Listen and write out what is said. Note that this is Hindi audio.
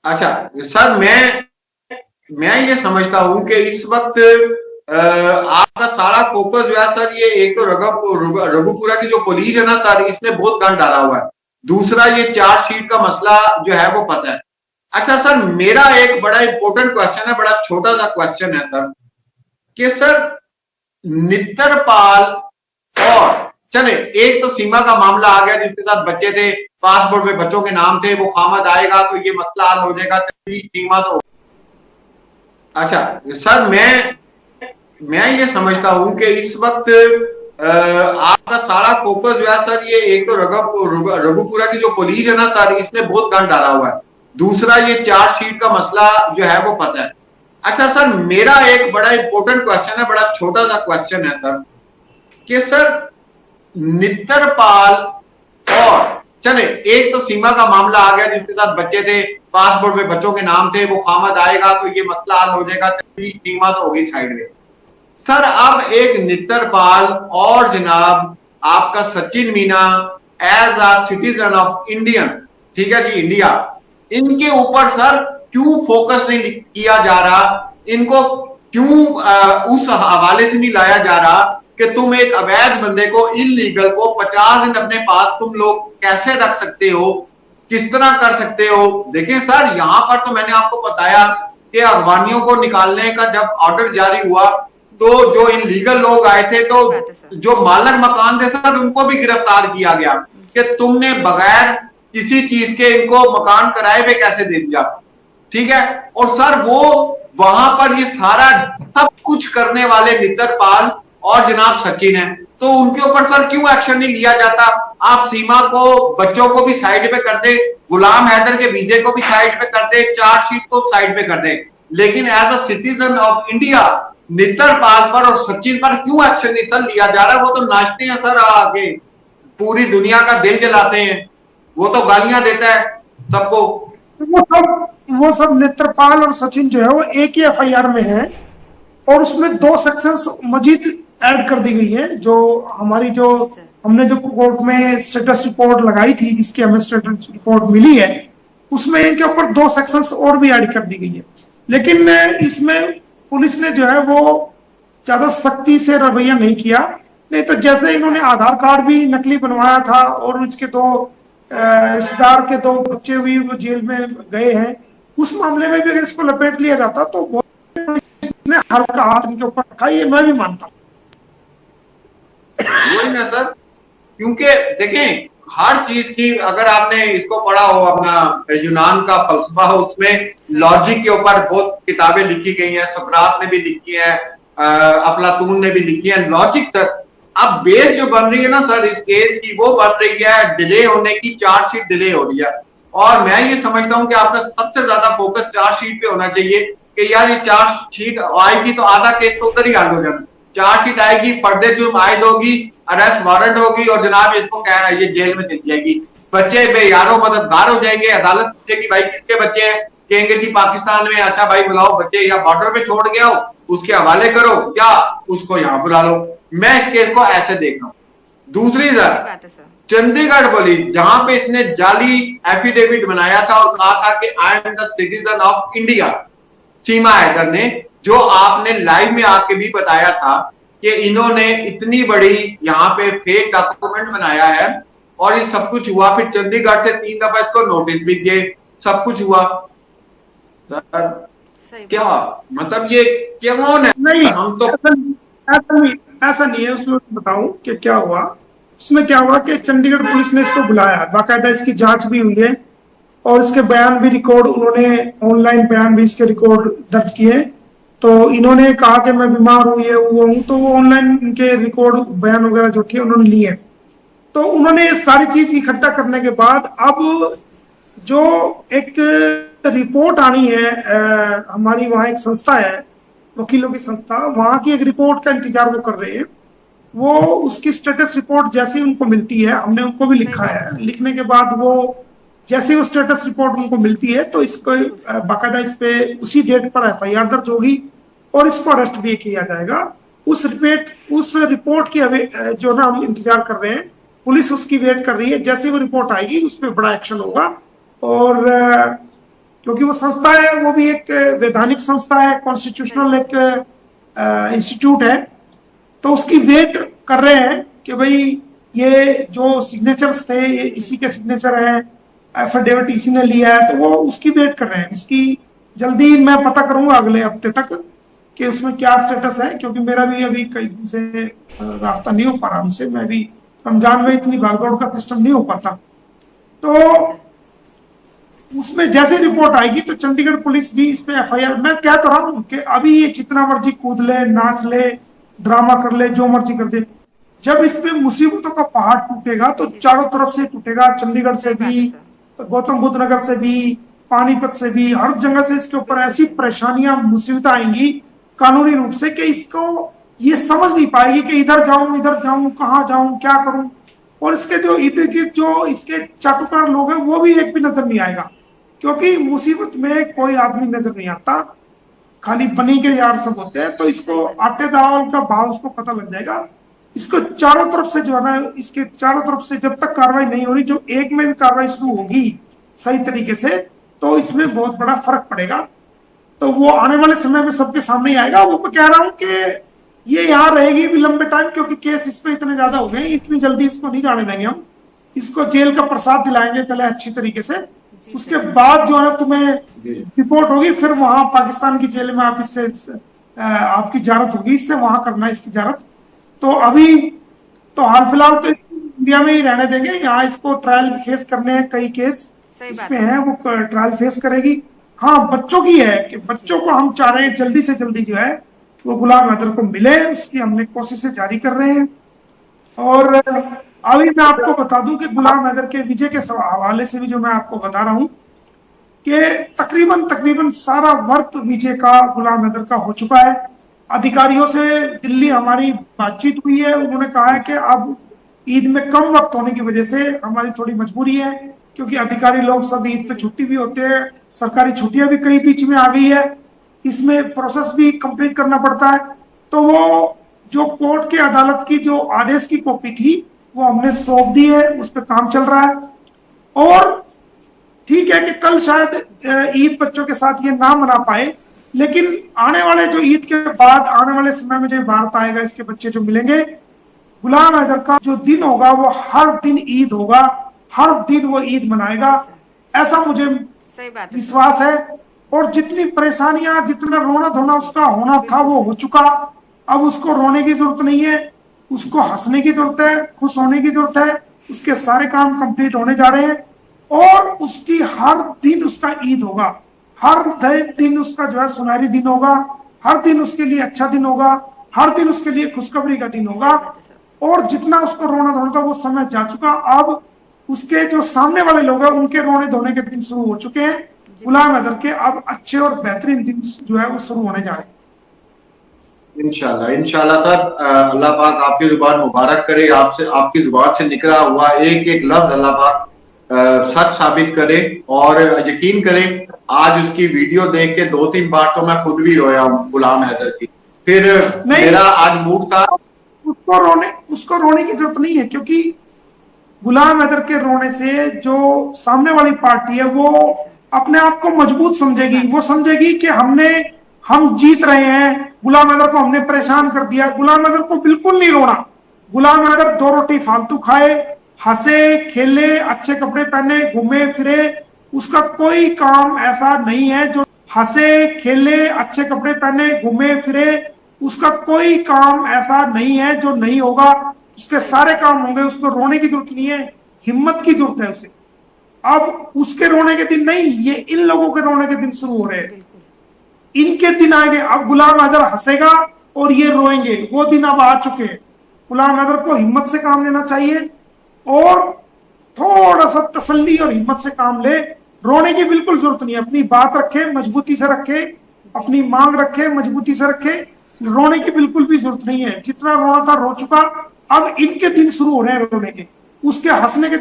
अच्छा सर, मैं ये समझता हूँ कि इस वक्त आपका सारा फोकस जो है सर, ये एक तो रघुपुरा की जो पुलिस है ना सर, इसने बहुत गंद डाला हुआ है। दूसरा ये चार्जशीट का मसला जो है वो फंसा है। अच्छा सर, मेरा एक बड़ा इंपॉर्टेंट क्वेश्चन है, बड़ा छोटा सा क्वेश्चन है सर, कि सर नित्तरपाल और चले, एक तो सीमा का मामला आ गया जिसके साथ बच्चे थे, पासपोर्ट में बच्चों के नाम थे, वो खामद आएगा तो ये मसला हल हो जाएगा, चलिए सीमा तो। अच्छा सर, मैं ये समझता हूं कि इस वक्त आपका सारा फोकस जो है सर, ये एक तो रघुपुरा की जो पुलिस है ना सर, इसने बहुत गंद डाला हुआ है। दूसरा ये चार्जशीट का मसला जो है वो फंसा है। अच्छा सर, मेरा एक बड़ा इंपॉर्टेंट क्वेश्चन है, बड़ा छोटा सा क्वेश्चन है सर, कि सर नित्तरपाल और चले, एक तो सीमा का मामला आ गया जिसके साथ बच्चे थे, पासपोर्ट में बच्चों के नाम थे, वो खामद आएगा तो ये मसला हल हो जाएगा, चलिए सीमा तो होगी साइड में। सर अब एक नित्तरपाल और जनाब आपका Sachin Meena as a citizen of Indian, ठीक है जी, इंडिया, इनके ऊपर सर क्यों फोकस नहीं किया जा रहा? इनको क्यों उस हवाले से नहीं लाया जा रहा कि तुम एक अवैध बंदे को, इलीगल को 50 दिन अपने पास तुम लोग कैसे रख सकते हो, किस तरह कर सकते हो? देखिए सर, यहां पर तो मैंने आपको बताया कि अफगानियों को निकालने का जब ऑर्डर जारी हुआ तो जो इनलीगल लोग आए थे, तो सही बात है सर। जो मालक मकान थे सर, उनको भी गिरफ्तार किया गया कि जी। तुमने बगैर किसी चीज के इनको मकान किराए पे कैसे दे दिया, ठीक है। और सर वो वहां पर ये सारा सब कुछ करने वाले नितरपाल और जनाब सचिन है, तो उनके ऊपर सर क्यों एक्शन नहीं लिया जाता? आप सीमा को, बच्चों को भी साइड पे कर दे, गुलाम हैदर के वीजे को भी साइड पे कर दे, चार्जशीट को साइड पे कर दे, लेकिन as a citizen of India Nitarpal पर और सचिन पर क्यों एक्शन नहीं सर लिया जा रहा? वो तो नाचते हैं सर आगे, पूरी दुनिया का दिल जलाते हैं, वो तो गालियां देता है सबको। वो सब नेत्रपाल और सचिन जो है वो एक ही एफआईआर में है, और उसमें दो सेक्शंस मजीद ऐड कर दी गई है। जो हमारी जो जी सर। हमने जो कोर्ट में स्टेटस रिपोर्ट लगाई थी, जिसकी हमें स्टेटस रिपोर्ट मिली है, उसमें इनके ऊपर दो सेक्शंस और भी ऐड कर दी गई है। लेकिन इसमें पुलिस ने जो है वो ज्यादा सख्ती से रवैया नहीं किया। नहीं तो जैसे इन्होंने आधार कार्ड भी नकली बनवाया था, और उसके दो रिश्तेदार के दो बच्चे भी वो जेल में गए हैं, उस मामले में भी अगर इसको लपेट लिया जाता तो इसने हल्का हाथ इनके ऊपर रखा, ये मैं भी मानता हूँ। वही ना सर, क्योंकि देखें, हर चीज की, अगर आपने इसको पढ़ा हो अपना यूनान का फलसफा हो, उसमें लॉजिक के ऊपर बहुत किताबें लिखी गई हैं, सुकरात ने भी लिखी है, अफलातून ने भी लिखी है, लॉजिक सर। अब बेस जो बन रही है ना सर इस केस की, वो बन रही है डिले होने की, चार्जशीट डिले हो रही है। और मैं ये समझता हूं कि आपका सबसे ज्यादा फोकस चार्जशीट पे होना चाहिए कि यार ये चार्जशीट आएगी तो आधा केस तो उधर ही हल हो जाना। चार्जशीट आएगी, फर्दर जुर्म आयद होगी, अरेस्ट वारंट होगी, और जनाब इसको क्या है, ये जेल में चली जाएगी। बच्चे बेयारो मददगार हो जाएंगे, अदालत पूछेगी भाई किसके बच्चे हैं, कहेंगे जी पाकिस्तान में, अच्छा भाई बुलाओ बच्चे, या बॉर्डर पे छोड़ गया हो उसके हवाले करो, या उसको यहाँ बुला लो। मैं इस केस को ऐसे देख रहा हूँ। दूसरी सही सर, बात है सर। चंडीगढ़ पुलिस जहां पे इसने जाली एफिडेविट बनाया था और कहा था कि I am the citizen of India, Seema Haider ने, जो आपने लाइव में आके भी बताया था कि इन्होंने इतनी बड़ी यहाँ पे फेक डॉक्यूमेंट बनाया है, और ये सब कुछ हुआ। फिर चंडीगढ़ से 3 दफा इसको नोटिस भी दिए, सब कुछ हुआ। सर सही क्या बात है। मतलब, ये क्या कौन है? नहीं, हम तो ऐसा नहीं है। उसमें बताऊं कि क्या हुआ। उसमें क्या हुआ कि चंडीगढ़ पुलिस ने इसको बुलाया, बाकायदा इसकी जांच भी हुई है, और इसके बयान भी रिकॉर्ड, उन्होंने ऑनलाइन बयान भी इसके रिकॉर्ड दर्ज किए। तो इन्होंने कहा कि मैं बीमार हूँ, ये वो हूँ, तो वो ऑनलाइन इनके रिकॉर्ड बयान वगैरह जो थे उन्होंने लिए। तो उन्होंने सारी चीज इकट्ठा करने के बाद अब जो एक रिपोर्ट आनी है, हमारी वहाँ एक संस्था है, वकीलों की संस्था, वहां की एक रिपोर्ट का इंतजार वो कर रहे हैं। वो उसकी स्टेटस रिपोर्ट जैसे ही उनको मिलती है, हमने उनको भी सही लिखा बात है है, सर। लिखने के बाद वो जैसे ही वो स्टेटस रिपोर्ट उनको मिलती है तो इसको बिल्कुल सर। बाकायदा इस पे उसी डेट पर एफआईआर दर्ज होगी, और इसको अरेस्ट भी किया जाएगा। उस रिपोर्ट की जो ना हम इंतजार कर रहे हैं, पुलिस उसकी वेट कर रही है। जैसे वो रिपोर्ट आएगी उस पर बड़ा एक्शन होगा। और क्योंकि वो संस्था है, वो भी एक वैधानिक संस्था है, कॉन्स्टिट्यूशनल एक इंस्टीट्यूट है। तो उसकी वेट कर रहे हैं कि भाई ये जो सिग्नेचर्स थे ये इसी के सिग्नेचर है, एफिडेविट इसी ने लिया है, तो वो उसकी वेट कर रहे हैं। उसकी जल्दी मैं पता करूंगा अगले हफ्ते तक कि उसमें क्या स्टेटस है, क्योंकि मेरा भी अभी कई दिन से रास्ता नहीं हो पा रहा उनसे। मैं भी रमजान में इतनी भागदौड़ का सिस्टम नहीं हो पाता। तो उसमें जैसे रिपोर्ट आएगी तो चंडीगढ़ पुलिस भी इस पे एफआईआर, मैं कह तो रहा हूं कि अभी ये जितना मर्जी कूद ले, नाच ले, ड्रामा कर ले, जो मर्जी कर दे, जब इस पे मुसीबतों का पहाड़ टूटेगा तो चारों तरफ से टूटेगा। चंडीगढ़ से भी, गौतम बुद्ध नगर से भी, पानीपत से भी, हर जगह से इसके ऊपर ऐसी परेशानियां, मुसीबत आएंगी कानूनी रूप से कि इसको ये समझ नहीं पाएगी कि इधर जाऊं, कहाँ जाऊं, क्या करूं। और इसके जो इधर के जो इसके चाटुकार लोग हैं वो भी एक भी नजर नहीं आएगा, क्योंकि मुसीबत में कोई आदमी नजर नहीं आता, खाली बनी के यार सब होते हैं। तो इसको आटे दाल का भाव उसको पता लग जाएगा। इसको चारों तरफ से जो है ना, इसके चारों तरफ से जब तक कार्रवाई नहीं हो रही, जो एक में भी कार्रवाई शुरू होगी सही तरीके से, तो इसमें बहुत बड़ा फर्क पड़ेगा। तो वो आने वाले समय में सबके सामने ही आएगा। वो मैं कह रहा हूं कि ये यहाँ रहेगी भी लंबे टाइम, क्योंकि केस इस पे इतने ज्यादा हो गए, इतनी जल्दी इसको नहीं जाने देंगे हम। इसको जेल का प्रसाद दिलाएंगे पहले अच्छी तरीके से, उसके बाद जो है तुम्हें रिपोर्ट होगी, फिर वहां पाकिस्तान की जेल में आप इससे आपकी जारत होगी, इससे वहां करना है इसकी जारत। तो अभी तो हाल फिलहाल तो इंडिया में ही रहने देंगे। यहाँ इसको ट्रायल फेस करने हैं, कई केस इसमें है, वो ट्रायल फेस करेगी। हाँ, बच्चों की है कि बच्चों को हम चाह रहे हैं जल्दी से जल्दी जो है वो गुलाम हैदर को मिले, उसकी हमने कोशिशें जारी कर रहे हैं। और अभी मैं आपको बता दूं कि गुलाम हैदर के विजय के हवाले से भी जो मैं आपको बता रहा हूं कि तकरीबन सारा वर्क विजय का, गुलाम हैदर का हो चुका है। अधिकारियों से दिल्ली हमारी बातचीत हुई है, उन्होंने कहा है कि अब ईद में कम वक्त होने की वजह से हमारी थोड़ी मजबूरी है, क्योंकि अधिकारी लोग सब ईद पे छुट्टी भी होते हैं, सरकारी छुट्टियां भी कई बीच में आ गई है, इसमें प्रोसेस भी कंप्लीट करना पड़ता है। तो वो जो कोर्ट के अदालत की जो आदेश की कॉपी थी वो हमने सौंप दी है, उस पर काम चल रहा है। और ठीक है कि कल शायद ईद बच्चों के साथ ये ना मना पाए, लेकिन आने वाले जो ईद के बाद आने वाले समय में जो भारत आएगा, इसके बच्चे जो मिलेंगे, गुलाम हैदर का जो दिन होगा वो हर दिन ईद होगा, हर दिन वो ईद मनाएगा, ऐसा मुझे विश्वास है। और जितनी परेशानियां, जितना रोना धोना उसका होना था वो हो चुका। अब उसको रोने की जरूरत नहीं है, उसको हंसने की जरूरत है, खुश होने की जरूरत है। उसके सारे काम कंप्लीट होने जा रहे हैं और उसकी हर दिन उसका ईद होगा, हर दिन उसका जो है सुनहरी दिन होगा, हर दिन उसके लिए अच्छा दिन होगा, हर दिन उसके लिए खुशखबरी का दिन होगा। और जितना उसको रोना धोना था वो समय जा चुका। अब उसके जो सामने वाले लोग हैं उनके रोने धोने के दिन शुरू हो चुके हैं। गुलाम हैदर के अब अच्छे और बेहतरीन दिन जो है वो शुरू होने जा रहे हैं। इंशाल्लाह सर, अल्लाह पाक आपकी जुबान मुबारक करे, आपसे आपकी जुबान से निकला हुआ एक एक लफ्ज अल्लाह पाक सच साबित करे। और यकीन करें, आज उसकी वीडियो देख के 2-3 बार तो मैं खुद भी रोया हूँ गुलाम हैदर की। फिर मेरा आज मूड था, उसको रोने की जरूरत नहीं है, क्योंकि गुलाम हैदर के रोने से जो सामने वाली पार्टी है वो अपने आप को मजबूत समझेगी। वो समझेगी कि हम जीत रहे हैं, गुलाम हैदर को हमने परेशान कर दिया। गुलाम हैदर को बिल्कुल नहीं रोना। गुलाम हैदर 2 रोटी फालतू खाए, हंसे, खेले, अच्छे कपड़े पहने, घूमे फिरे, उसका कोई काम ऐसा नहीं है जो हंसे, खेले, अच्छे कपड़े पहने, घूमे फिरे, उसका कोई काम ऐसा नहीं है जो नहीं होगा। उसके सारे काम होंगे। उसको रोने की जरूरत नहीं है, हिम्मत की जरूरत है उसे। अब उसके रोने के दिन नहीं, ये इन लोगों के रोने के दिन शुरू हो रहे हैं, इनके दिन आएंगे। अब गुलाम हैदर हंसेगा और ये रोएंगे, वो दिन अब आ चुके हैं। गुलाम हैदर को हिम्मत से काम लेना चाहिए और थोड़ा सा तसल्ली और हिम्मत से काम ले। रोने की बिल्कुल जरूरत नहीं है। अपनी बात रखे, मजबूती से रखे, अपनी मांग रखे, मजबूती से रखे। रोने की बिल्कुल भी जरूरत नहीं है। जितना रोना था रो चुका। अब इनके दिन शुरू हो रहे हैं रोने के, उसके हंसने के दिन